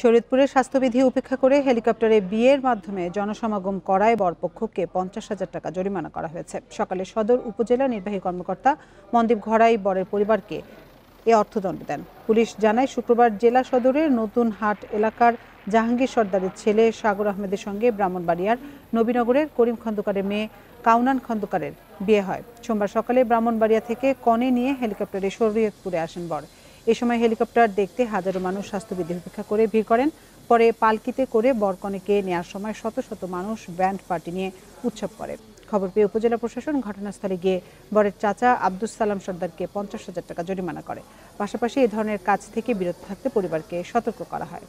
শরীয়তপুরের স্বাস্থ্যবিধি উপেক্ষা করে হেলিকপ্টারে বিয়ের মাধ্যমে জনসমাগম করায় বরপক্ষকে 50,000 টাকা জরিমানা করা হয়েছে। সকালে সদর উপজেলা নির্বাহী কর্মকর্তা মনদীপ ঘড়াই বরের পরিবারকে এ অর্থদণ্ড দেন। পুলিশ জানায়, শুক্রবার জেলা সদরের নতুন হাট এলাকার জাহাঙ্গীর সর্দারের ছেলে সাগর আহমেদের সঙ্গে ব্রাহ্মণবাড়িয়ার নবীনগরের করিম খন্দকারের মেয়ে কাউনান খন্দকারের বিয়ে হয়। সোমবার সকালে ব্রাহ্মণবাড়িয়া থেকে কনে নিয়ে হেলিকপ্টারে শরীয়তপুরে আসেন বর। এ সময় হেলিকপ্টার দেখতে হাজারো মানুষ স্বাস্থ্যবিধি উপেক্ষা করে ভিড় করেন। পরে পালকিতে করে বরকনেকে নেওয়ার সময় শত শত মানুষ ব্যান্ড পার্টি নিয়ে উৎসব করে। খবর পেয়ে উপজেলা প্রশাসন ঘটনাস্থলে গিয়ে বরের চাচা আব্দুস সালাম সর্দারকে 50,000 টাকা জরিমানা করে। পাশাপাশি এ ধরনের কাজ থেকে বিরত থাকতে পরিবারকে সতর্ক করা হয়।